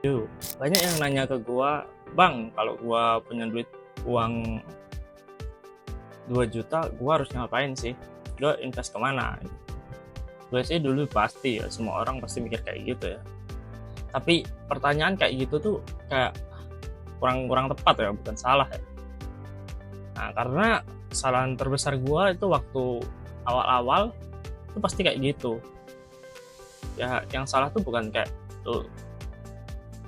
Yuk, banyak yang nanya ke gua, "Bang, kalau gua punya duit uang 2 juta, gua harus ngapain sih? Gua invest kemana?" Gue sih dulu pasti ya, semua orang pasti mikir kayak gitu ya. Tapi pertanyaan kayak gitu tuh kayak kurang kurang tepat ya, bukan salah ya. Nah, karena kesalahan terbesar gua itu waktu awal-awal itu pasti kayak gitu. Ya, yang salah tuh bukan kayak tuh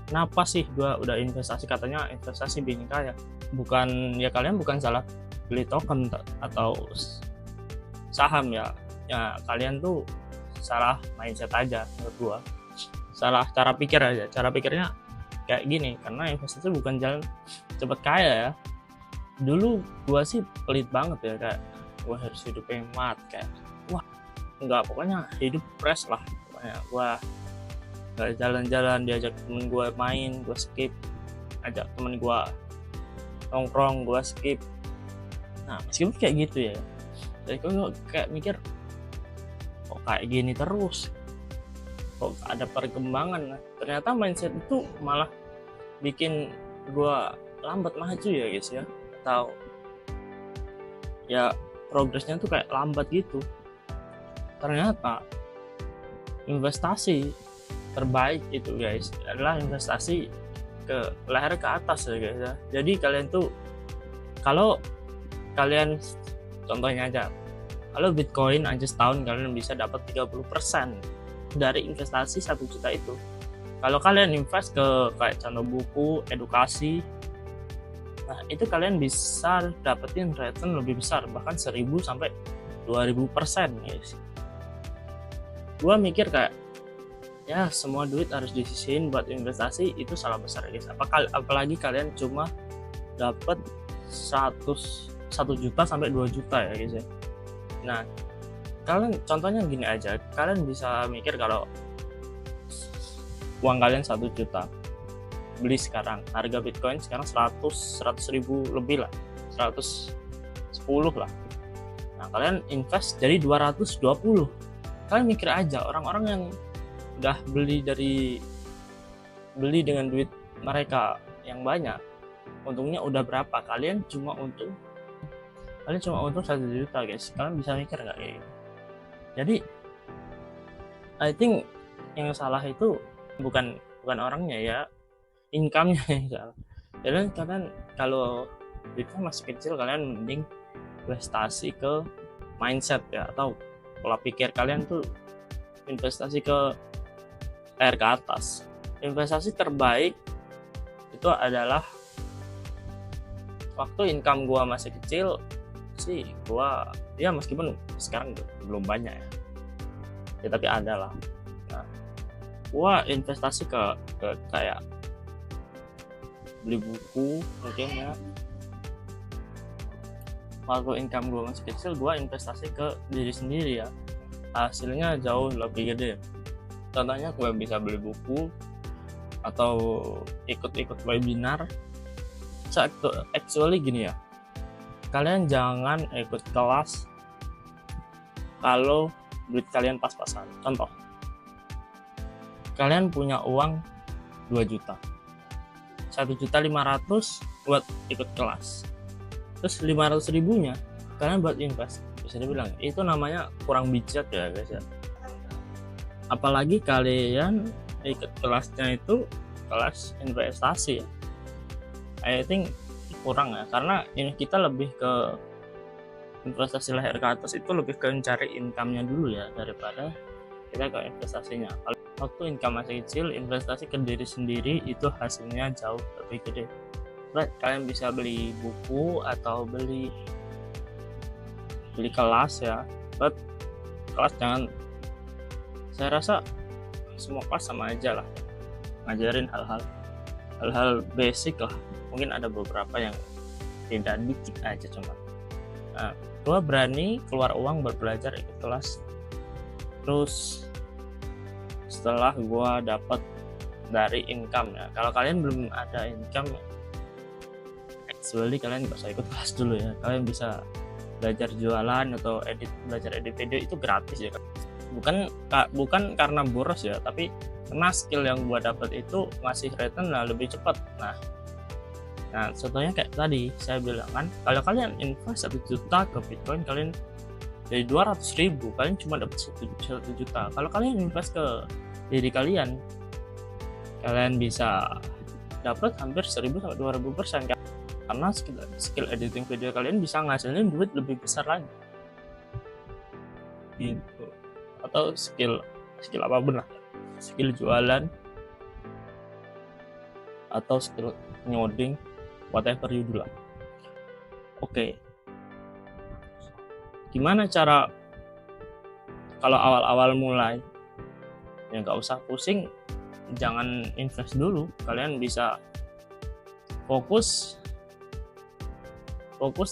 kenapa sih gua udah investasi, katanya investasi bikin kaya. Bukan ya, kalian bukan salah beli token atau saham ya. Ya kalian tuh salah mindset aja menurut gua. Salah cara pikir aja. Cara pikirnya kayak gini, karena investasi bukan jalan cepet kaya ya. Dulu gua sih pelit banget ya, kayak gua harus hidup hemat, kayak wah enggak, pokoknya hidup fresh lah. Pokoknya gua nggak jalan-jalan, diajak temen gue main gue skip, ajak temen gue nongkrong gue skip. Nah meskipun kayak gitu ya, jadi gue kayak mikir kok kayak gini terus, kok ada perkembangan. Nah, ternyata mindset itu malah bikin gue lambat maju ya guys ya, atau ya progresnya tuh kayak lambat gitu. Ternyata investasi terbaik itu guys adalah investasi ke leher ke atas ya guys ya. Jadi kalian tuh, kalau kalian contohnya aja, kalau Bitcoin aja setahun kalian bisa dapat 30% dari investasi 1 juta itu. Kalau kalian invest ke kayak contoh buku, edukasi, nah itu kalian bisa dapetin return lebih besar, bahkan 1000 sampai 2000% guys. Gua mikir kayak ya semua duit harus disisihin buat investasi, itu salah besar guys. Apalagi kalian cuma dapat 1 juta sampai 2 juta ya guys ya. Nah kalian contohnya gini aja, kalian bisa mikir kalau uang kalian 1 juta, beli sekarang harga Bitcoin sekarang 100 ribu lebih lah, 110 lah. Nah kalian invest jadi 220. Kalian mikir aja, orang-orang yang udah beli dengan duit mereka yang banyak, untungnya udah berapa, kalian cuma untung 1 juta guys. Kalian bisa mikir nggak kayak gitu? Jadi I think yang salah itu bukan orangnya ya, income-nya yang salah. Jadi kalian kalau duitnya masih kecil, kalian mending investasi ke mindset ya, atau pola pikir kalian tuh investasi ke leher ke atas. Investasi terbaik itu adalah waktu income gua masih kecil sih, gua ya meskipun sekarang belum banyak ya tapi ada lah. Nah gua investasi ke kayak beli buku mungkin ya. Waktu income gua masih kecil, gua investasi ke diri sendiri ya, hasilnya jauh lebih gede. Contohnya gue bisa beli buku atau ikut webinar. Actually gini ya, kalian jangan ikut kelas kalau duit kalian pas-pasan. Contoh, kalian punya uang 2 juta, 1.500.000 buat ikut kelas, terus 500 ribunya kalian buat invest. Bisa dibilang itu namanya kurang bijak ya guys ya. Apalagi kalian ikut kelasnya itu kelas investasi ya, I think kurang ya, karena ini kita lebih ke investasi leher ke atas itu lebih ke mencari income-nya dulu ya, daripada kita ke investasinya. Kalau waktu income masih kecil, investasi ke diri sendiri itu hasilnya jauh lebih gede. But kalian bisa beli buku atau beli kelas ya, but kelas jangan, saya rasa semua kelas sama aja lah, ngajarin hal-hal basic lah. Mungkin ada beberapa yang beda dikit aja cuma. Nah, gue berani keluar uang buat belajar ikut kelas. Terus setelah gue dapat dari income ya, kalau kalian belum ada income, actually kalian gak usah ikut kelas dulu ya. Kalian bisa belajar jualan atau belajar edit video, itu gratis ya. Bukan karena boros ya, tapi karena skill yang gua dapat itu ngasih return lebih cepat. Nah, contohnya kayak tadi saya bilang kan, kalau kalian invest 1 juta ke Bitcoin, kalian dari 200.000 kalian cuma dapat 1 juta. Kalau kalian invest ke diri kalian bisa dapat hampir 1000 sampai 2000%, karena skill editing video kalian bisa ngasilin duit lebih besar lagi gitu. Atau skill apa benar, skill jualan atau skill ngoding, whatever you do lah. Oke, gimana cara kalau awal-awal mulai? Ya nggak usah pusing, jangan invest dulu. Kalian bisa fokus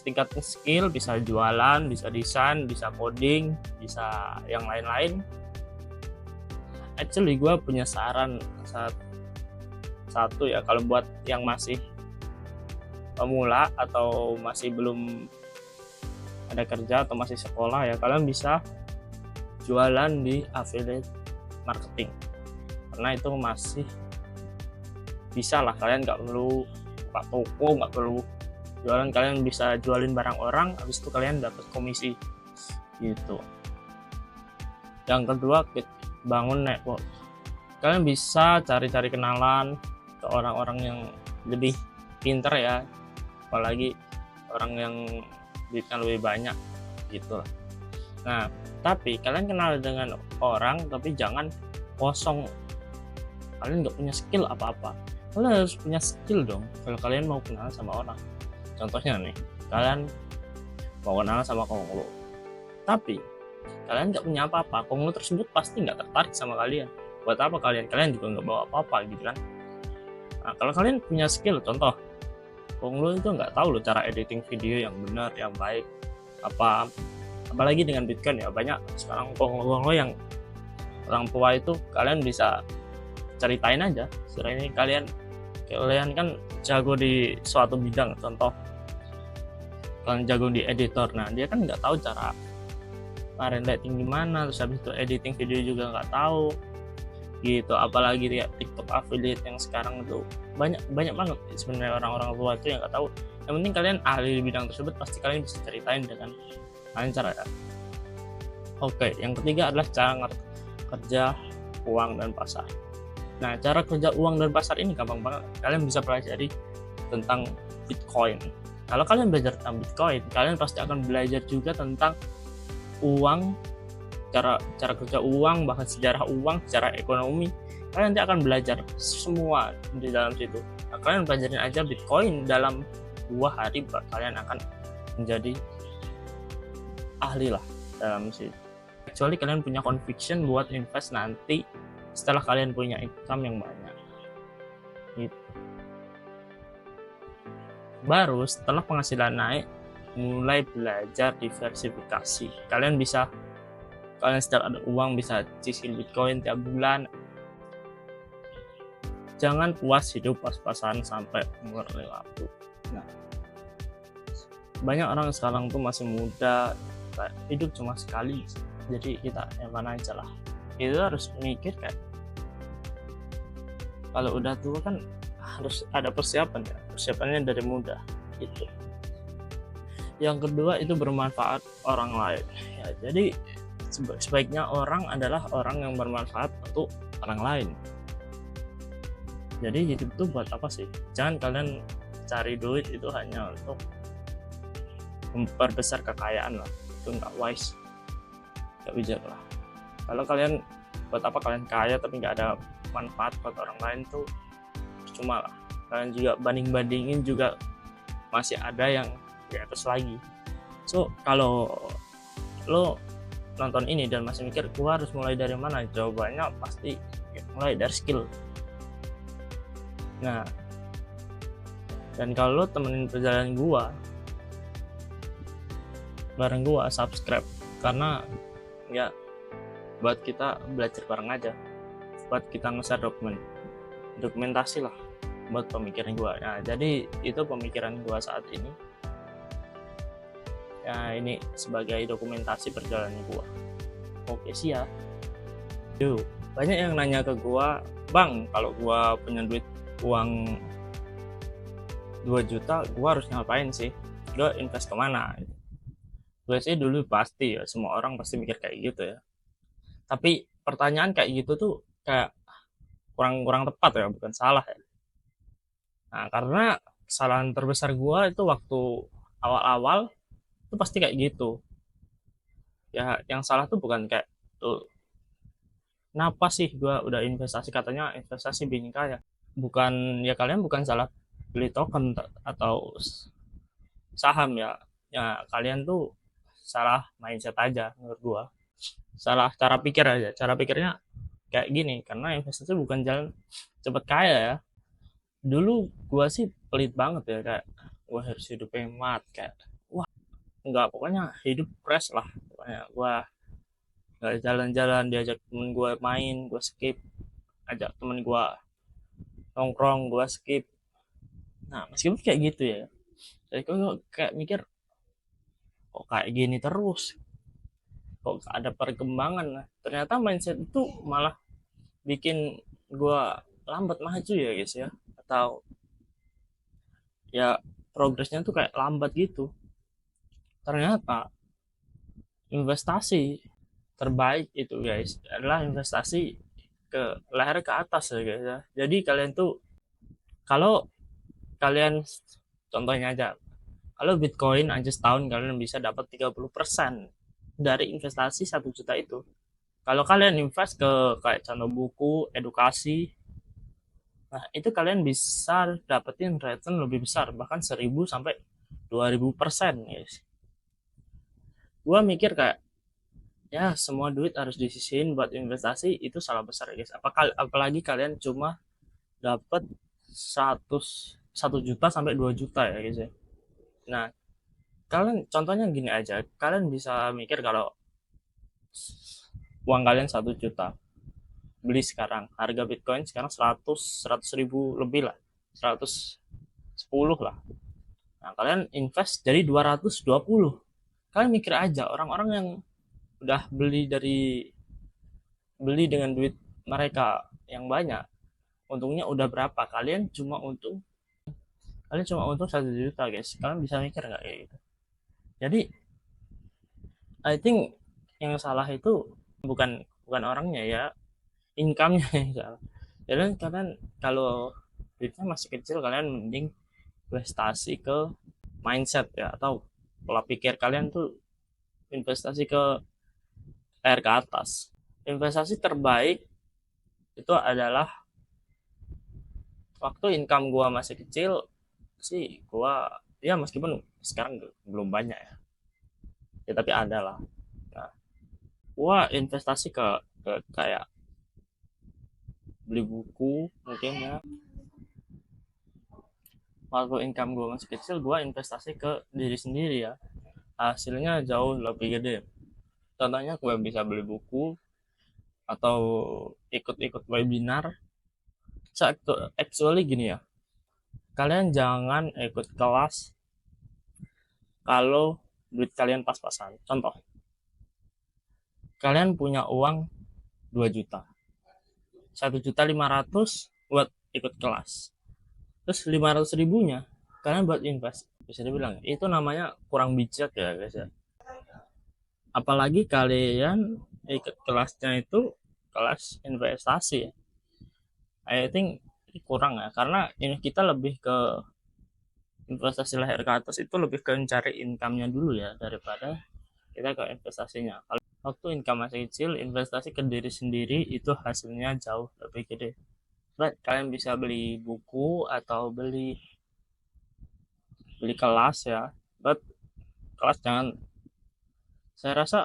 tingkatin skill, bisa jualan, bisa desain, bisa coding, bisa yang lain-lain. Actually gue punya saran satu ya, kalau buat yang masih pemula atau masih belum ada kerja atau masih sekolah ya, kalian bisa jualan di affiliate marketing, karena itu masih bisa lah. Kalian nggak perlu buka toko, nggak perlu jualan, kalian bisa jualin barang orang, habis itu kalian dapat komisi gitu. Yang kedua, bangun network. Kalian bisa cari-cari kenalan ke orang-orang yang lebih pinter ya, apalagi orang yang duitnya lebih banyak gitu. Nah, tapi kalian kenal dengan orang tapi jangan kosong. Kalian nggak punya skill apa-apa. Kalian harus punya skill dong kalau kalian mau kenal sama orang. Contohnya nih, kalian mau kenal sama Konglo, tapi kalian nggak punya apa-apa. Konglo tersebut pasti nggak tertarik sama kalian. Buat apa kalian juga nggak bawa apa-apa gitu kan. Nah, kalau kalian punya skill, contoh Konglo itu nggak tahu loh cara editing video yang benar, yang baik, apalagi dengan Bitcoin ya, banyak sekarang Konglo yang orang tua itu. Kalian bisa ceritain aja, sebenarnya kalian kan jago di suatu bidang, contoh kalian jago di editor. Nah, dia kan nggak tahu cara lighting gimana, terus habis itu editing video juga nggak tahu gitu. Apalagi ya TikTok affiliate yang sekarang itu banyak banget sebenarnya orang-orang tua itu yang nggak tahu. Yang penting kalian ahli di bidang tersebut, pasti kalian bisa ceritain dengan lancar ya. Oke, yang ketiga adalah cara kerja uang dan pasar. Nah, cara kerja uang dan pasar ini gampang banget. Kalian bisa pelajari tentang Bitcoin. Kalau kalian belajar tentang Bitcoin, kalian pasti akan belajar juga tentang uang, cara kerja uang, bahkan sejarah uang, secara ekonomi. Kalian nanti akan belajar semua di dalam situ. Nah, kalian pelajarin aja Bitcoin dalam 2 hari, kalian akan menjadi ahli lah dalam situ. Kecuali kalian punya conviction buat invest nanti setelah kalian punya income yang banyak gitu. Baru setelah penghasilan naik, mulai belajar diversifikasi. Kalian setiap ada uang bisa cicil Bitcoin tiap bulan. Jangan puas hidup pas-pasan sampai umur 50. Nah, banyak orang sekarang tuh masih muda, hidup cuma sekali, jadi kita yang mana aja lah. Itu harus mikir kayak kalau udah tua kan harus ada persiapan ya, persiapannya dari muda gitu. Yang kedua itu bermanfaat orang lain ya, jadi sebaiknya orang adalah orang yang bermanfaat untuk orang lain. Jadi hidup itu buat apa sih? Jangan kalian cari duit itu hanya untuk memperbesar kekayaan lah, itu nggak wise, nggak bijak lah. Kalau kalian buat apa kalian kaya tapi nggak ada manfaat buat orang lain tuh cuma lah. Kalian juga banding-bandingin juga masih ada yang di atas lagi. So kalau lo nonton ini dan masih mikir gua harus mulai dari mana, jawabannya pasti mulai dari skill. Nah, dan kalau lo temenin perjalanan gua, bareng gua, subscribe, karena ya buat kita belajar bareng aja, buat kita nge-share dokumentasi lah buat pemikiran gua. Nah, jadi itu pemikiran gua saat ini ya, ini sebagai dokumentasi perjalanan gua. Oke, siap. Yuk. banyak yang nanya ke gua, bang kalau gua punya duit uang 2 juta gua harus ngapain sih, gua invest kemana gitu. Gue sih dulu pasti ya, semua orang pasti mikir kayak gitu ya, tapi pertanyaan kayak gitu tuh kayak kurang kurang tepat ya, bukan salah ya. Nah, karena kesalahan terbesar gua itu waktu awal-awal itu pasti kayak gitu ya. Yang salah tuh bukan kayak tuh, kenapa sih gua udah investasi, katanya investasi bikin kaya, bukan ya, kalian bukan salah beli token atau saham ya. Ya kalian tuh salah mindset aja menurut gua, salah cara pikir aja. Cara pikirnya kayak gini, karena investasi bukan jalan cepet kaya ya. Dulu gua sih pelit banget ya, kayak gua harus hidup hemat, kayak wah enggak, pokoknya hidup fresh lah. Pokoknya gua nggak jalan-jalan, diajak temen gua main gua skip, ajak temen gua nongkrong gua skip. Nah meskipun kayak gitu ya, jadi kok kayak mikir kok kayak gini terus, kok ada perkembangan. Nah, ternyata mindset itu malah bikin gua lambat maju ya guys ya, atau ya progresnya tuh kayak lambat gitu. Ternyata investasi terbaik itu guys adalah investasi ke leher ke atas ya guys ya. Jadi kalian tuh, kalau kalian contohnya aja, kalau Bitcoin aja setahun kalian bisa dapat 30% dari investasi 1 juta itu. Kalau kalian invest ke kayak contoh buku, edukasi, nah itu kalian bisa dapetin return lebih besar, bahkan 1000 sampai 2000% guys. Gua mikir kayak ya semua duit harus disisihin buat investasi, itu salah besar guys. Apalagi kalian cuma dapat 1 juta sampai 2 juta ya guys ya. Nah kalian contohnya gini aja, kalian bisa mikir kalau uang kalian 1 juta, beli sekarang harga Bitcoin sekarang 100 ribu lebih lah, 110 lah. Nah kalian invest jadi 220. Kalian mikir aja orang-orang yang udah beli dengan duit mereka yang banyak, untungnya udah berapa, kalian cuma untung 1 juta guys. Kalian bisa mikir nggak kayak gitu? Jadi I think yang salah itu bukan bukan orangnya ya, income-nya yang salah. Jadi kalian kalau duitnya masih kecil, kalian mending investasi ke mindset ya, atau pola pikir kalian tuh investasi ke leher ke atas. Investasi terbaik itu adalah waktu income gua masih kecil sih. Gua ya meskipun sekarang belum banyak ya, ya tapi ada lah. Nah, gua investasi ke kayak beli buku mungkin ya. Waktu income gue masih kecil, gue investasi ke diri sendiri ya, hasilnya jauh lebih gede. Contohnya gue bisa beli buku atau ikut-ikut webinar. Actually gini ya, kalian jangan ikut kelas kalau duit kalian pas-pasan. Contoh, kalian punya uang 2 juta, 1,5 juta buat ikut kelas, terus 500 ribunya kalian buat invest. Bisa dibilang itu namanya kurang bijak ya guys ya. Apalagi kalian ikut kelasnya itu kelas investasi ya, I think kurang ya, karena ini kita lebih ke investasi leher ke atas itu lebih ke mencari income-nya dulu ya, daripada kita ke investasinya. Kalau waktu income masih kecil, investasi ke diri sendiri itu hasilnya jauh lebih gede. But kalian bisa beli buku atau beli beli kelas ya, but kelas jangan, saya rasa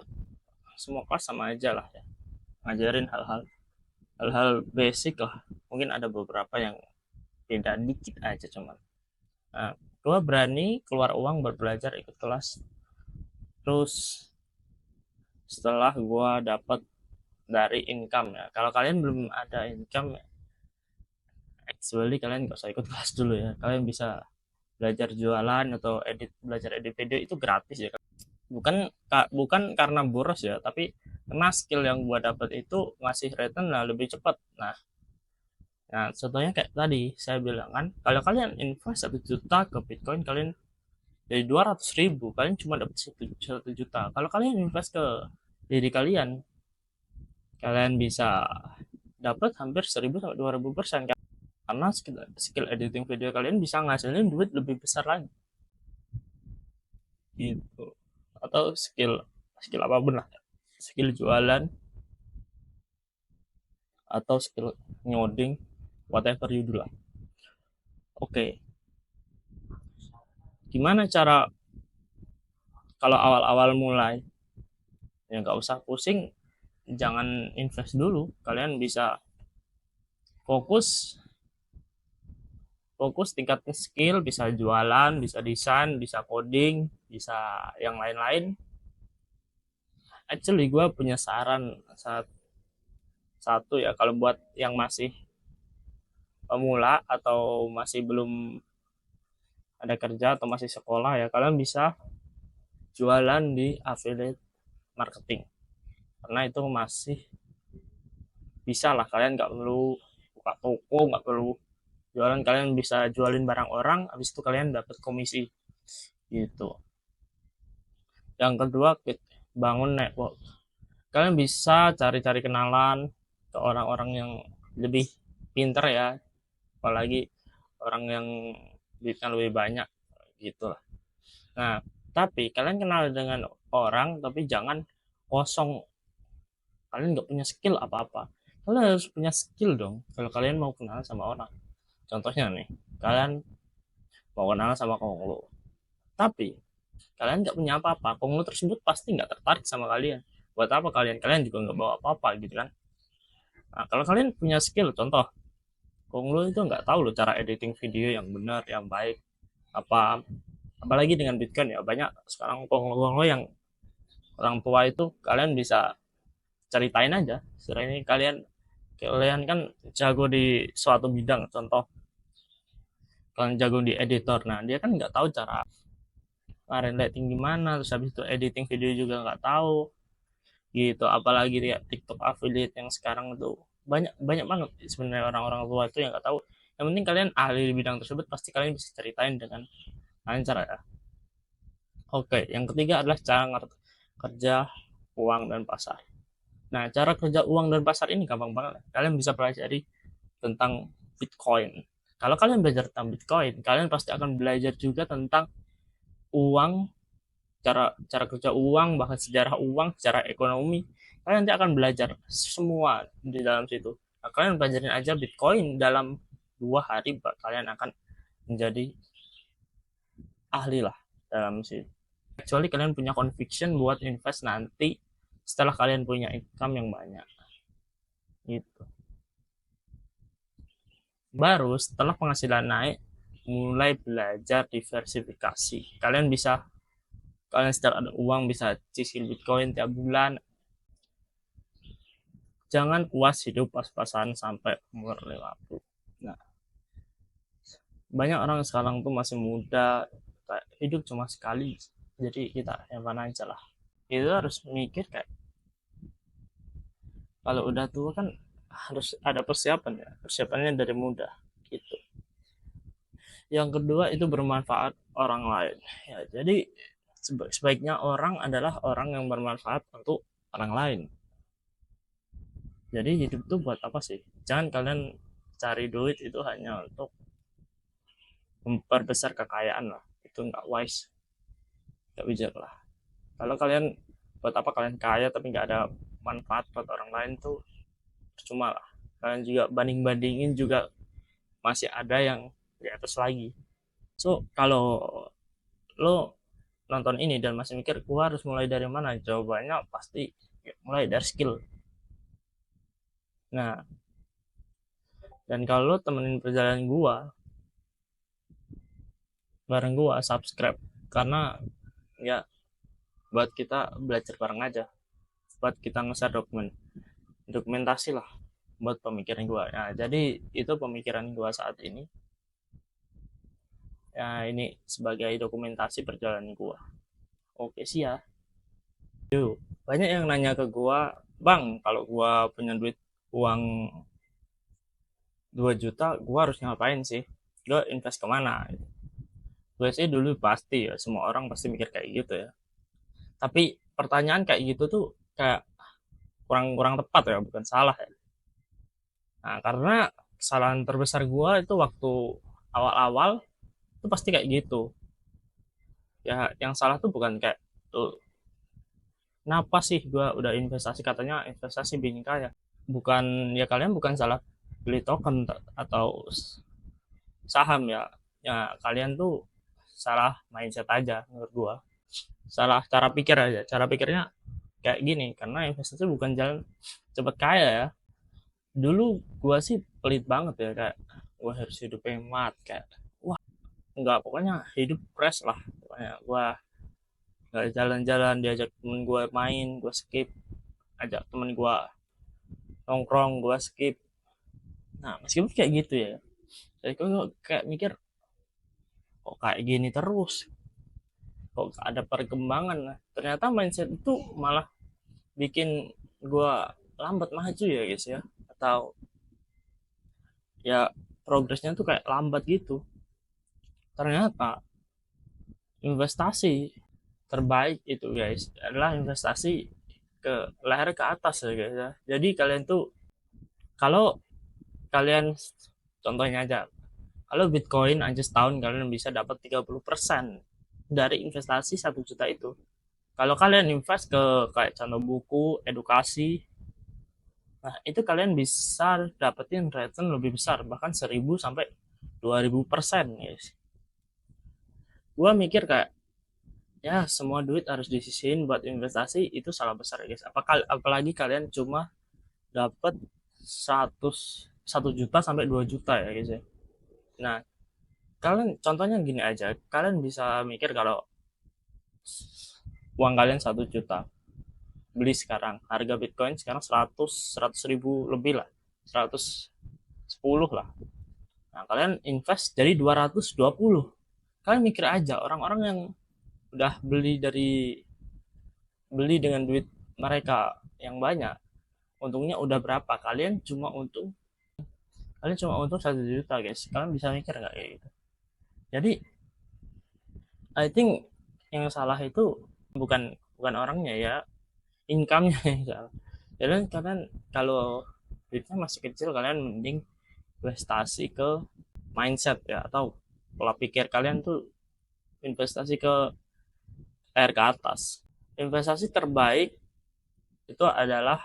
semua kelas sama aja lah ya, ngajarin hal-hal basic lah. Mungkin ada beberapa yang beda dikit aja cuman. Nah, gue berani keluar uang buat belajar ikut kelas. Terus setelah gue dapat dari income ya, kalau kalian belum ada income, actually kalian gak usah ikut kelas dulu ya. Kalian bisa belajar jualan atau belajar edit video, itu gratis ya. bukan karena boros ya, tapi karena skill yang gua dapat itu ngasih return lah lebih cepat. Nah, contohnya kayak tadi saya bilang kan, kalau kalian invest 1 juta ke Bitcoin, kalian dari 200.000 kalian cuma dapat 1 juta. Kalau kalian invest ke diri kalian, kalian bisa dapat hampir 1.000 sampai 2.000% karena skill editing video kalian bisa ngasilin duit lebih besar lagi gitu. Atau skill skill apa benar, skill jualan atau skill ngoding, whatever you do lah. Oke, gimana cara kalau awal-awal mulai? Ya nggak usah pusing, jangan invest dulu, kalian bisa fokus fokus tingkatin skill, bisa jualan, bisa desain, bisa coding, bisa yang lain-lain. Actually gue punya saran satu ya, kalau buat yang masih pemula atau masih belum ada kerja atau masih sekolah ya, kalian bisa jualan di affiliate marketing, karena itu masih bisa lah. Kalian nggak perlu buka toko, nggak perlu jualan, kalian bisa jualin barang orang, habis itu kalian dapat komisi gitu. Yang kedua, bangun network. Kalian bisa cari-cari kenalan ke orang-orang yang lebih pinter ya, apalagi orang yang duitnya lebih banyak gitu lah. Nah, tapi kalian kenal dengan orang tapi jangan kosong, kalian nggak punya skill apa-apa. Kalian harus punya skill dong kalau kalian mau kenal sama orang. Contohnya nih, kalian mau kenal sama Konglo, tapi kalian nggak punya apa-apa, Konglo tersebut pasti nggak tertarik sama kalian. Buat apa kalian? Kalian juga nggak bawa apa-apa gitu kan. Nah, kalau kalian punya skill, contoh Konglo itu nggak tahu loh cara editing video yang benar, yang baik, apa apalagi dengan Bitcoin ya, banyak sekarang Konglo yang orang tua itu kalian bisa ceritain aja. Sekarang ini kalian kan jago di suatu bidang, contoh kalian jago di editor, nah dia kan nggak tahu cara renting gimana, terus habis itu editing video juga nggak tahu gitu. Apalagi ya TikTok affiliate yang sekarang itu banyak banyak banget sebenarnya orang-orang tua itu yang nggak tahu. Yang penting kalian ahli di bidang tersebut, pasti kalian bisa ceritain dengan lancar ya. Oke, yang ketiga adalah cara kerja uang dan pasar. Nah, cara kerja uang dan pasar ini gampang banget. Kalian bisa pelajari tentang Bitcoin. Kalau kalian belajar tentang Bitcoin, kalian pasti akan belajar juga tentang uang, cara cara kerja uang, bahkan sejarah uang, secara ekonomi. Kalian nanti akan belajar semua di dalam situ. Nah, kalian pelajarin aja Bitcoin dalam 2 hari, kalian akan menjadi ahli lah dalam situ. Kecuali kalian punya conviction buat invest nanti setelah kalian punya income yang banyak gitu. Baru setelah penghasilan naik, mulai belajar diversifikasi. Kalian setelah ada uang bisa cicil Bitcoin tiap bulan. Jangan puas hidup pas-pasan sampai umur 50. Nah, banyak orang sekarang tuh masih muda, hidup cuma sekali, jadi kita yang mana aja lah. Itu harus mikir kayak kalau udah tua kan harus ada persiapan ya, persiapannya dari muda gitu. Yang kedua itu bermanfaat orang lain ya, jadi sebaiknya orang adalah orang yang bermanfaat untuk orang lain. Jadi hidup tuh buat apa sih? Jangan kalian cari duit itu hanya untuk memperbesar kekayaan lah, itu nggak wise, nggak bijak lah. Kalau kalian buat apa kalian kaya tapi nggak ada manfaat buat orang lain tuh percuma lah. Kalian juga banding-bandingin juga masih ada yang di atas lagi. So kalau lo nonton ini dan masih mikir gua harus mulai dari mana, jawabannya pasti ya, mulai dari skill. Nah, dan kalau temenin perjalanan gua, bareng gua subscribe, karena ya buat kita belajar bareng aja, buat kita nge-share dokumentasi lah buat pemikiran gua. Nah, jadi itu pemikiran gua saat ini ya, ini sebagai dokumentasi perjalanan gua. Oke sih ya. Banyak yang nanya ke gua, bang, kalau gua punya duit uang 2 juta, gua harus ngapain sih? Gua invest kemana? Gue sih dulu pasti ya, semua orang pasti mikir kayak gitu ya. Tapi pertanyaan kayak gitu tuh kayak kurang kurang tepat ya, bukan salah ya. Nah, karena kesalahan terbesar gua itu waktu awal-awal itu pasti kayak gitu. Ya, yang salah tuh bukan kayak tuh, kenapa sih gua udah investasi, katanya investasi bikin kaya. Bukan, ya kalian bukan salah beli token atau saham ya. Ya kalian tuh salah mindset aja menurut gua. Salah cara pikir aja. Cara pikirnya kayak gini, karena investasi bukan jalan cepet kaya ya. Dulu gua sih pelit banget ya, kayak gua harus hidup hemat, kayak wah enggak, pokoknya hidup fresh lah. Pokoknya gua nggak jalan-jalan, diajak temen gua main gua skip, ajak temen gua nongkrong gua skip. Nah meskipun kayak gitu ya, jadi gua kayak mikir kok kayak gini terus, kok ada perkembangan. Nah ternyata mindset itu malah bikin gua lambat maju ya guys ya, atau ya progresnya tuh kayak lambat gitu. Ternyata investasi terbaik itu guys adalah investasi ke leher ke atas ya guys ya. Jadi kalian tuh, kalau kalian, contohnya aja, kalau Bitcoin aja setahun kalian bisa dapat 30% dari investasi 1 juta itu. Kalau kalian invest ke kayak contoh buku edukasi, nah itu kalian bisa dapetin return lebih besar, bahkan 1000 sampai 2000% guys. Gua mikir kayak ya semua duit harus disisihin buat investasi, itu salah besar guys. Apalagi kalian cuma dapat 1 juta sampai 2 juta ya guys ya. Nah kalian contohnya gini aja, kalian bisa mikir kalau uang kalian 1 juta, beli sekarang harga Bitcoin sekarang 100 ribu lebih lah, 110 lah. Nah kalian invest jadi 220. Kalian mikir aja orang-orang yang udah beli dengan duit mereka yang banyak, untungnya udah berapa, kalian cuma untung 1 juta guys. Kalian bisa mikir nggak kayak gitu? Jadi I think yang salah itu bukan bukan orangnya ya, income-nya yang salah. Jadi kalian kalau duitnya masih kecil, kalian mending investasi ke mindset ya, atau pola pikir kalian tuh investasi ke air ke atas. Investasi terbaik itu adalah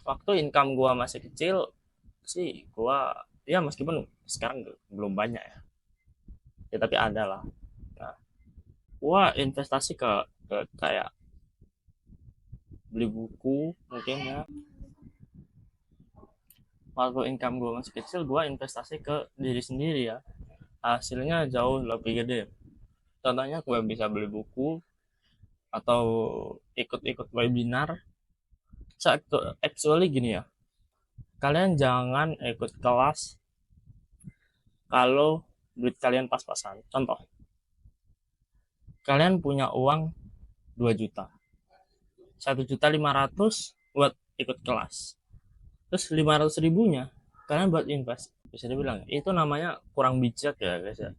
waktu income gua masih kecil sih, gua ya meskipun sekarang belum banyak ya, ya tapi ada lah. Nah, gua investasi ke kayak beli buku mungkin ya. Waktu income gua masih kecil, gua investasi ke diri sendiri ya, hasilnya jauh lebih gede. Contohnya gue bisa beli buku atau ikut-ikut webinar. So, actually gini ya, kalian jangan ikut kelas kalau duit kalian pas-pasan. Contoh, kalian punya uang 2 juta, 1,5 juta buat ikut kelas, terus 500 ribunya kalian buat invest. Bisa dibilang itu namanya kurang bijak ya guys ya.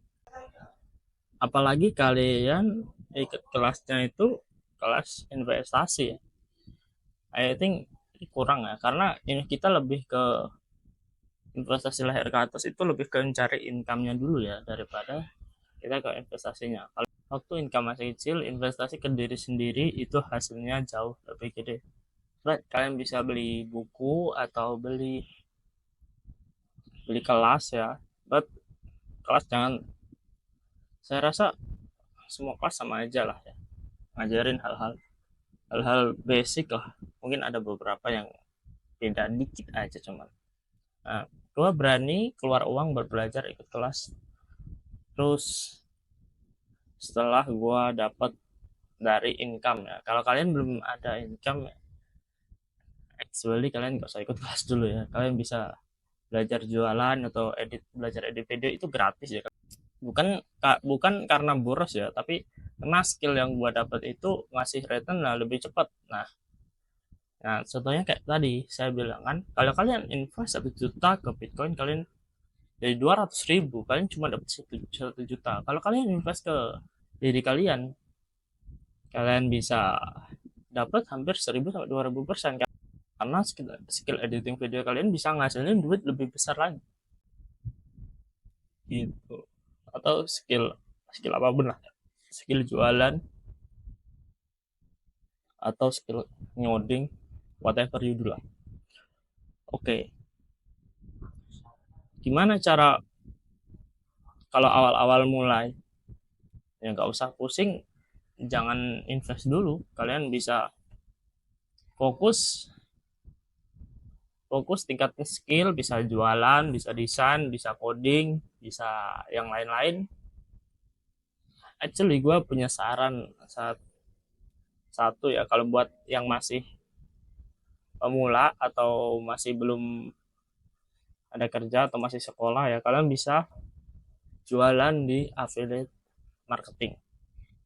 Apalagi kalian ikut kelasnya itu kelas investasi ya. I think kurang ya, karena ini kita lebih ke investasi leher ke atas itu lebih ke mencari income-nya dulu ya, daripada kita ke investasinya. Kalau waktu income masih kecil, investasi ke diri sendiri itu hasilnya jauh lebih gede. But kalian bisa beli buku atau beli beli kelas ya, but kelas jangan, saya rasa semua kelas sama aja lah ya, ngajarin hal-hal basic lah. Mungkin ada beberapa yang beda dikit aja cuman. Nah, gue berani keluar uang berbelajar ikut kelas. Terus setelah gue dapat dari income ya, kalau kalian belum ada income ya, actually kalian gak usah ikut kelas dulu ya. Kalian bisa belajar jualan atau belajar edit video, itu gratis ya. Bukan bukan karena boros ya, tapi karena skill yang gua dapat itu ngasih return lebih cepat. Nah, contohnya kayak tadi saya bilang kan, kalau kalian invest 1 juta ke Bitcoin, kalian dari 200.000 kalian cuma dapat 1 juta. Kalau kalian invest ke diri kalian, kalian bisa dapat hampir 1.000 sampai 2.000% karena skill editing video kalian bisa ngasilin duit lebih besar lagi gitu. Atau skill skill apapun lah, skill jualan atau skill ngoding, whatever you do lah. Oke, gimana cara kalau awal-awal mulai? Ya nggak usah pusing, jangan invest dulu, kalian bisa fokus fokus tingkatin skill, bisa jualan, bisa desain, bisa coding, bisa yang lain-lain. Actually gue punya saran satu ya, kalau buat yang masih pemula atau masih belum ada kerja atau masih sekolah ya, kalian bisa jualan di affiliate marketing,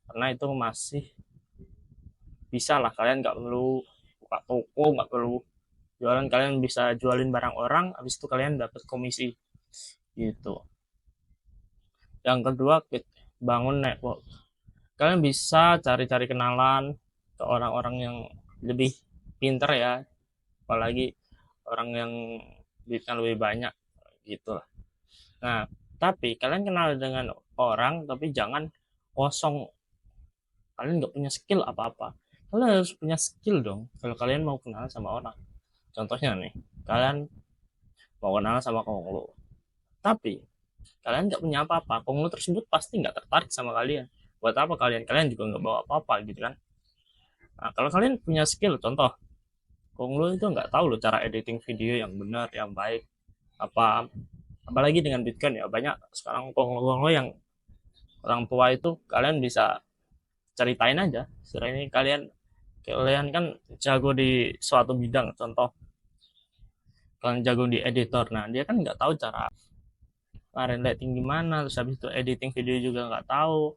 karena itu masih bisa lah. Kalian nggak perlu buka toko, nggak perlu jualan, kalian bisa jualin barang orang, habis itu kalian dapat komisi gitu. Yang kedua, bangun network. Kalian bisa cari-cari kenalan ke orang-orang yang lebih pinter ya, apalagi orang yang duitnya lebih banyak gitu lah. Nah, tapi kalian kenal dengan orang tapi jangan kosong, kalian nggak punya skill apa-apa. Kalian harus punya skill dong kalau kalian mau kenal sama orang. Contohnya nih, kalian mau kenal sama Konglo, tapi kalian nggak punya apa-apa, Konglo tersebut pasti nggak tertarik sama kalian. Buat apa kalian? Kalian juga nggak bawa apa-apa gitu kan. Nah, kalau kalian punya skill, contoh, Konglo itu nggak tahu loh cara editing video yang benar, yang baik. Apalagi dengan Bitcoin ya, banyak sekarang Konglo yang orang tua itu kalian bisa ceritain aja. Setelah ini kalian kan jago di suatu bidang, contoh kalian jago di editor, nah dia kan nggak tahu cara rendering gimana, terus habis itu editing video juga nggak tahu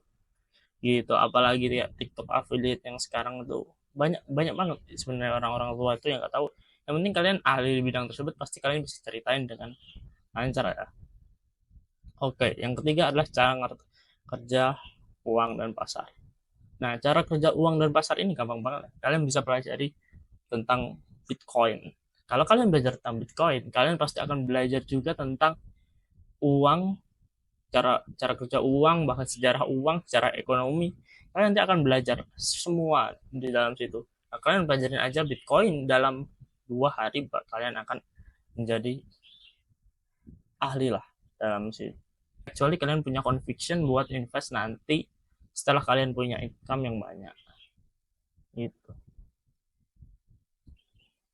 gitu. Apalagi ya TikTok affiliate yang sekarang tuh banyak banyak banget sebenarnya orang-orang tua itu yang nggak tahu. Yang penting kalian ahli di bidang tersebut, pasti kalian bisa ceritain dengan lancar ya. Oke, yang ketiga adalah cara kerja uang dan pasar. Nah, cara kerja uang dan pasar ini gampang banget. Kalian bisa pelajari tentang Bitcoin. Kalau kalian belajar tentang Bitcoin, kalian pasti akan belajar juga tentang uang, cara cara kerja uang, bahkan sejarah uang, secara ekonomi. Kalian nanti akan belajar semua di dalam situ. Nah, kalian pelajarin aja Bitcoin dalam 2 hari, kalian akan menjadi ahli lah dalam situ. Kecuali kalian punya conviction buat invest nanti setelah kalian punya income yang banyak. Gitu.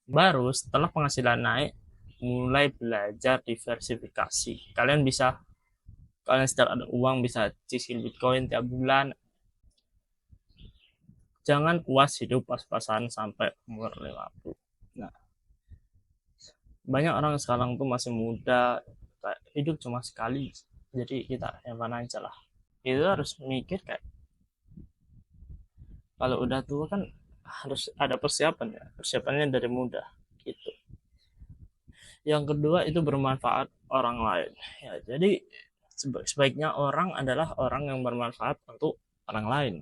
Baru setelah penghasilan naik, mulai belajar diversifikasi. Kalian sedang ada uang bisa cicil Bitcoin tiap bulan. Jangan puas hidup pas-pasan sampai umur 50. Nah, banyak orang sekarang tuh masih muda, hidup cuma sekali, jadi kita yang mana aja lah. Itu harus mikir kayak kalau udah tua kan harus ada persiapan ya, persiapannya dari muda gitu. Yang kedua itu bermanfaat orang lain ya, jadi sebaiknya orang adalah orang yang bermanfaat untuk orang lain.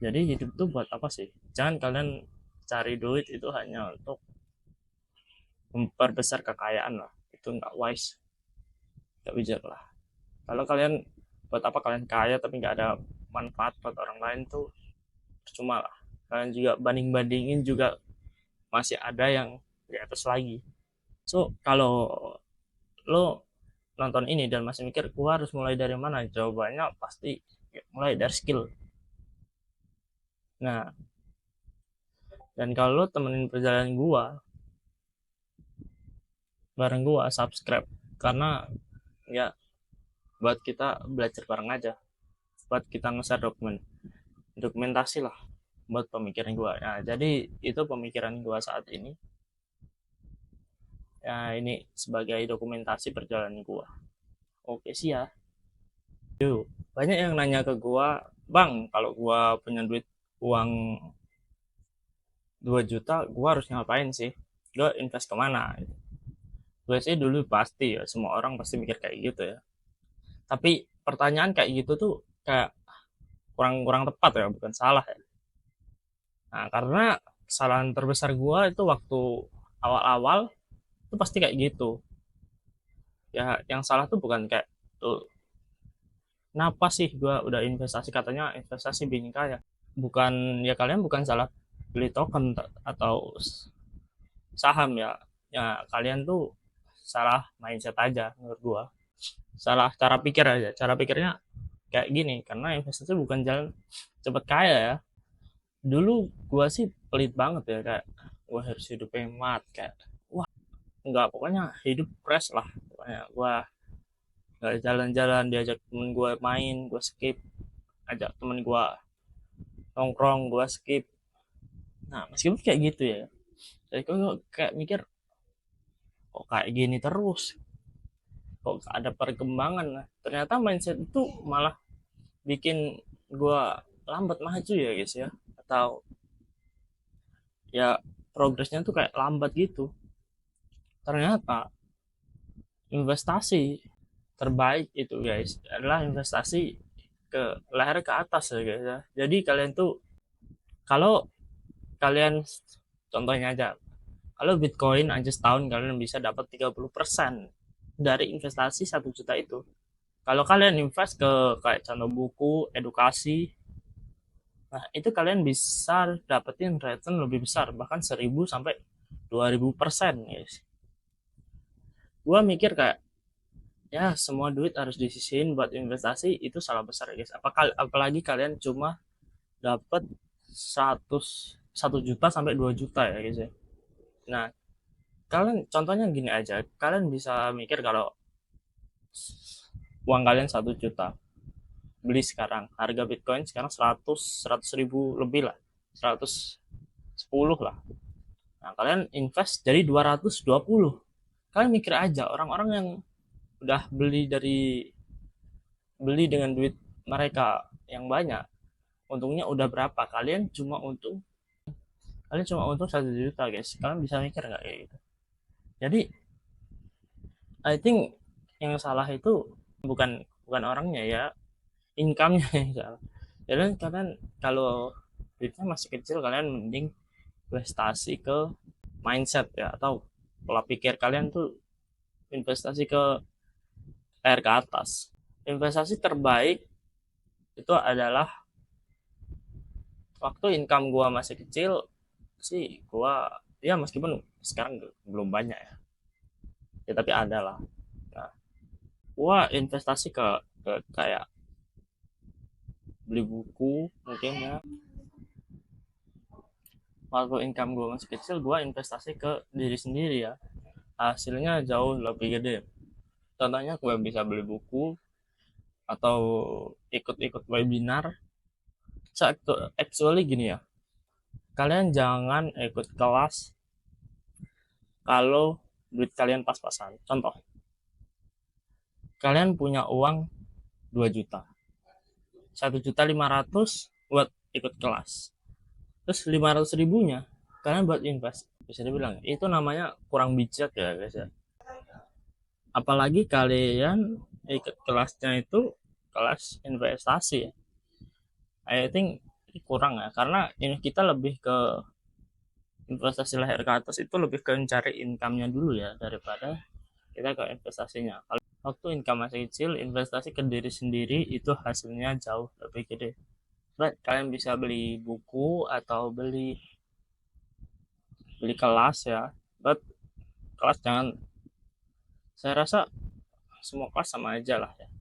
Jadi hidup tuh buat apa sih? Jangan kalian cari duit itu hanya untuk memperbesar kekayaan lah, itu nggak wise, nggak bijak lah. Kalau kalian, buat apa kalian kaya tapi nggak ada manfaat buat orang lain tuh percuma lah. Kalian juga banding-bandingin juga masih ada yang di atas lagi. So kalau lo nonton ini dan masih mikir gua harus mulai dari mana, jawabannya pasti mulai dari skill. Nah, dan kalau lo temenin perjalanan gua, bareng gua, subscribe, karena ya buat kita belajar bareng aja, buat kita nge-share dokumentasi lah buat pemikiran gua. Nah, jadi itu pemikiran gua saat ini ya, ini sebagai dokumentasi perjalanan gua. Oke sih ya. Yuk. banyak yang nanya ke gua, bang, kalau gua punya duit uang 2 juta, gua harus ngapain sih? Gua invest kemana? Gue sih dulu pasti ya, semua orang pasti mikir kayak gitu ya. Tapi pertanyaan kayak gitu tuh kayak kurang kurang tepat ya, bukan salah ya. Nah, karena kesalahan terbesar gua itu waktu awal-awal itu pasti kayak gitu. Ya, yang salah tuh bukan kayak tuh kenapa sih gua udah investasi, katanya investasi bikin kaya. Bukan, ya kalian bukan salah beli token atau saham ya. Ya kalian tuh salah mindset aja menurut gua. Salah cara pikir aja. Cara pikirnya kayak gini, karena investasi bukan jalan cepet kaya ya. Dulu gua sih pelit banget ya, kayak gua harus hidup hemat, kayak wah enggak, pokoknya hidup fresh lah. Pokoknya gua nggak jalan-jalan, diajak temen gua main gua skip, ajak temen gua nongkrong gua skip. Nah meskipun kayak gitu ya, jadi kok kayak mikir kok kayak gini terus, kok ada perkembangan. Nah, ternyata mindset itu malah bikin gua lambat maju ya guys ya, atau ya progresnya tuh kayak lambat gitu. Ternyata investasi terbaik itu guys adalah investasi ke leher ke atas ya guys ya. Jadi kalian tuh, kalau kalian contohnya aja, kalau Bitcoin aja setahun kalian bisa dapat 30% dari investasi 1 juta itu. Kalau kalian invest ke kayak contoh buku, edukasi, nah itu kalian bisa dapetin return lebih besar, bahkan 1000 sampai 2000% guys. Gua mikir kayak ya semua duit harus disisihin buat investasi, itu salah besar guys. Apalagi kalian cuma dapat 1 juta sampai 2 juta ya guys ya. Nah kalian contohnya gini aja, kalian bisa mikir kalau uang kalian 1 juta, beli sekarang harga Bitcoin sekarang 100 ribu lebih lah, 110 lah. Nah kalian invest jadi 220. Kalian mikir aja orang-orang yang udah beli dengan duit mereka yang banyak, untungnya udah berapa, kalian cuma untung 1 juta guys. Kalian bisa mikir nggak kayak gitu? Jadi I think yang salah itu bukan bukan orangnya ya, income-nya yang salah. Jadi kalian kalau duitnya masih kecil, kalian mending investasi ke mindset ya, atau pola pikir kalian tuh investasi ke leher ke atas. Investasi terbaik itu adalah waktu income gua masih kecil sih, gua ya meskipun sekarang belum banyak ya, ya tapi ada lah. Nah, gua investasi ke kayak beli buku mungkin ya. Waktu income gua masih kecil, gua investasi ke diri sendiri ya, hasilnya jauh lebih gede. Contohnya gue bisa beli buku atau ikut-ikut webinar. So, actually gini ya, kalian jangan ikut kelas kalau duit kalian pas-pasan. Contoh, kalian punya uang 2 juta, 1.500.000 buat ikut kelas, terus 500 ribunya kalian buat invest. Bisa dibilang itu namanya kurang bijak ya guys ya. Apalagi kalian ikut kelasnya itu kelas investasi ya, I think kurang ya, karena ini kita lebih ke investasi leher ke atas itu lebih ke mencari income-nya dulu ya, daripada kita ke investasinya. Kalau waktu income masih kecil, investasi ke diri sendiri itu hasilnya jauh lebih gede. But kalian bisa beli buku atau beli beli kelas ya, but kelas jangan, saya rasa semua kelas sama aja lah ya,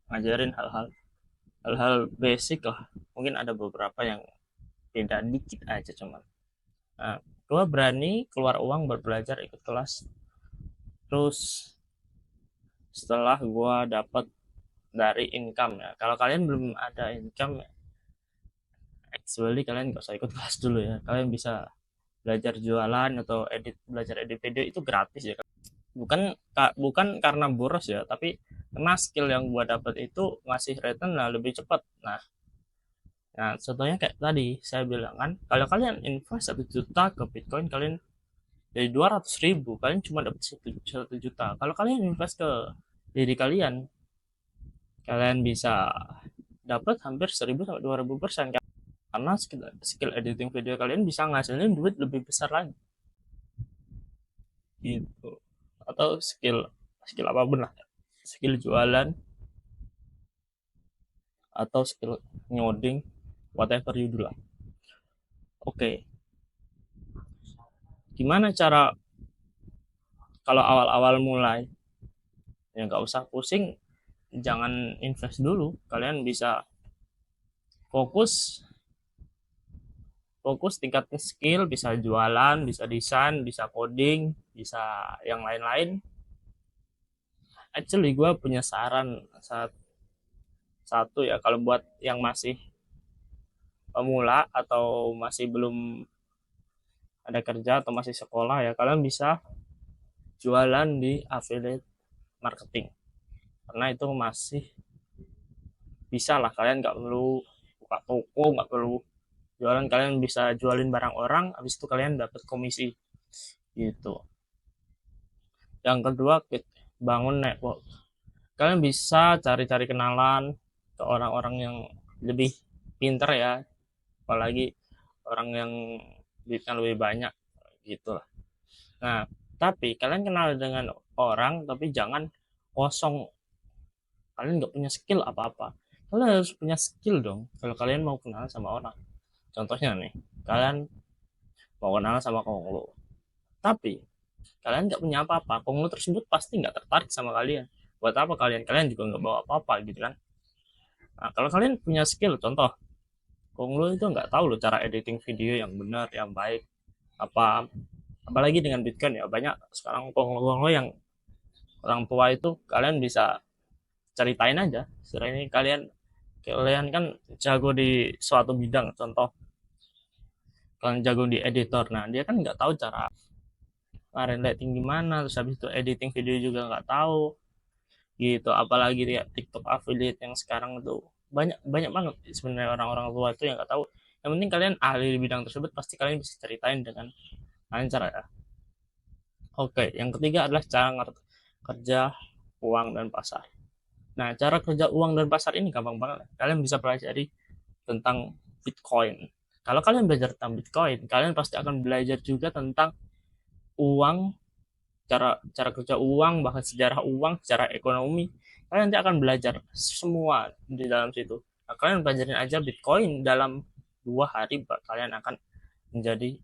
ngajarin hal-hal basic lah. Mungkin ada beberapa yang beda dikit aja cuman. Nah, gue berani keluar uang buat belajar ikut kelas. Terus setelah gue dapat dari income ya, kalau kalian belum ada income ya, actually kalian gak usah ikut kelas dulu ya. Kalian bisa belajar jualan atau belajar edit video, itu gratis ya. Bukan bukan karena boros ya, tapi karena skill yang gua dapat itu ngasih return lebih cepat. Nah, contohnya kayak tadi saya bilang kan, kalau kalian invest 1 juta ke Bitcoin, kalian dari 200.000 kalian cuma dapat 1 juta. Kalau kalian invest ke diri kalian, kalian bisa dapat hampir 1000 sampai 2000% karena skill editing video kalian bisa ngasilin duit lebih besar lagi gitu. Atau skill skill apapun lah, skill jualan atau skill ngoding, whatever you do lah. Oke, gimana cara kalau awal-awal mulai? Ya nggak usah pusing, jangan invest dulu, kalian bisa fokus fokus tingkatin skill, bisa jualan, bisa desain, bisa coding, bisa yang lain-lain. Actually gue punya saran satu ya, kalau buat yang masih pemula atau masih belum ada kerja atau masih sekolah ya, kalian bisa jualan di affiliate marketing, karena itu masih bisa lah. Kalian nggak perlu buka toko, nggak perlu jualan, kalian bisa jualin barang orang, habis itu kalian dapat komisi gitu. Yang kedua, bangun network. Kalian bisa cari-cari kenalan ke orang-orang yang lebih pinter ya, apalagi orang yang duitnya lebih banyak gitu lah. Nah, tapi kalian kenal dengan orang tapi jangan kosong, kalian nggak punya skill apa-apa. Kalian harus punya skill dong kalau kalian mau kenal sama orang. Contohnya nih, kalian mau kenal sama Konglo, tapi kalian nggak punya apa-apa, Konglo tersebut pasti nggak tertarik sama kalian. Buat apa kalian? Kalian juga nggak bawa apa-apa gitu kan. Nah, kalau kalian punya skill, contoh, Konglo itu nggak tahu loh cara editing video yang benar, yang baik. Apalagi dengan Bitcoin ya, banyak sekarang Konglo yang orang tua itu kalian bisa ceritain aja. Sekarang ini kalian kan jago di suatu bidang, contoh kalian jago di editor, nah dia kan nggak tahu cara lighting gimana, terus habis itu editing video juga nggak tahu gitu. Apalagi ya TikTok affiliate yang sekarang tuh banyak banyak banget sebenarnya orang-orang tua itu yang nggak tahu. Yang penting kalian ahli di bidang tersebut, pasti kalian bisa ceritain dengan lancar ya. Oke, yang ketiga adalah cara kerja uang dan pasar. Nah, cara kerja uang dan pasar ini gampang banget. Kalian bisa pelajari tentang Bitcoin. Kalau kalian belajar tentang Bitcoin, kalian pasti akan belajar juga tentang uang, cara cara kerja uang, bahkan sejarah uang, secara ekonomi. Kalian nanti akan belajar semua di dalam situ. Nah, kalian pelajarin aja Bitcoin dalam 2 hari, kalian akan menjadi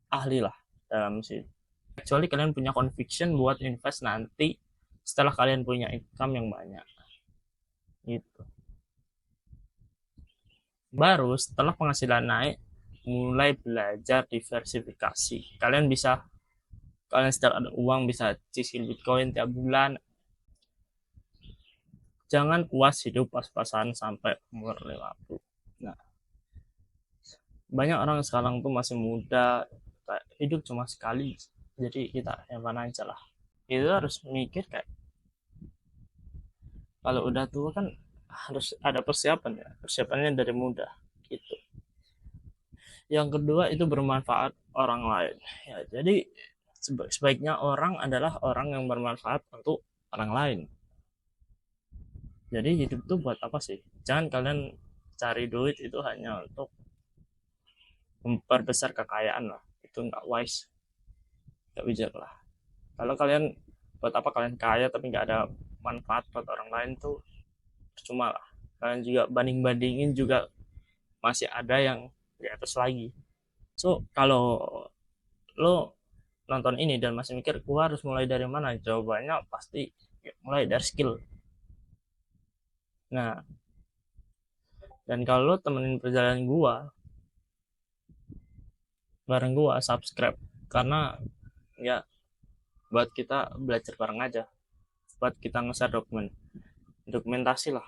ahli lah dalam situ. Kecuali kalian punya conviction buat invest nanti setelah kalian punya income yang banyak. Gitu. Baru setelah penghasilan naik, mulai belajar diversifikasi. Kalian setiap ada uang bisa cicil Bitcoin tiap bulan. Jangan puas hidup pas-pasan sampai umur 50. Nah, banyak orang sekarang tuh masih muda, hidup cuma sekali, jadi kita yang mana aja lah. Itu harus mikir kayak kalau udah tua kan harus ada persiapan ya, persiapannya dari muda gitu. Yang kedua itu bermanfaat orang lain ya, jadi sebaiknya orang adalah orang yang bermanfaat untuk orang lain. Jadi hidup tuh buat apa sih? Jangan kalian cari duit itu hanya untuk memperbesar kekayaan lah, itu nggak wise, nggak bijak lah. Kalau kalian buat apa kalian kaya tapi nggak ada manfaat buat orang lain tuh percuma lah. Kalian juga banding-bandingin juga masih ada yang di atas lagi. So kalau lo nonton ini dan masih mikir gua harus mulai dari mana, jawabannya pasti ya, mulai dari skill. Nah, dan kalau lo temenin perjalanan gua, bareng gua, subscribe, karena ya buat kita belajar bareng aja, buat kita nge-share dokumentasi lah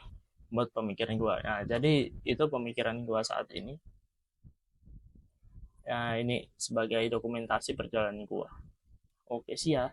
buat pemikiran gua. Nah, jadi itu pemikiran gua saat ini ya, ini sebagai dokumentasi perjalanan gua. Oke sih ya.